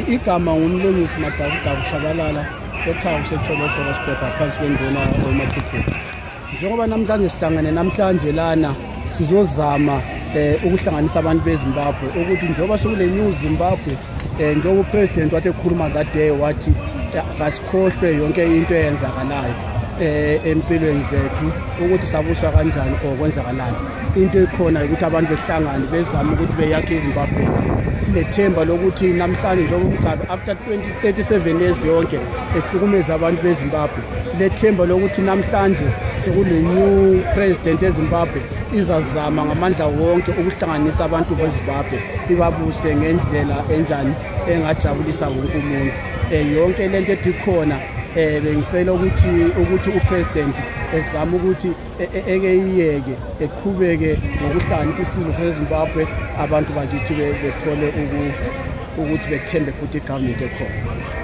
igama ngumlungisi Madabudabu Shabalala ekhaya kusetholokho sibhebha phansi kwenduna oMathuphu. Njengoba namhlanje sihlangane namhlanje lana sizozama ukuhlanganisa abantu beZimbabwe ukuthi njengoba sekule New Zimbabwe njengoba upresident wathi ekhuluma that day wathi asikhohlwe yonke into eyenzakalayo empilweni zethu ukuthi sabusha kanjani okwenzakalana. Into ikhona ukuthi abantu behlangane bezama ukuthi beyakhe iZimbabwe. Sinethemba lokuthi namhlanje njengoba uMgabe after 37 years yonke ehlukumeza abantu beZimbabwe, sinethemba lokuthi namhlanje sekule new president eZimbabwe izazama ngamandla wonke ukuhlanganisa abantu beZimbabwe ibabuse ngendlela enjani engajabulisa wonke umuntu. Yonke lento edikhona bengicela ukuthi upresident ezama ukuthi ekeyiyeke eqhubeke ngokuhlanganisa isizwe seZimbabwe abantu bakithi bethole ukuthi bethembe futhi igovernment ekhona.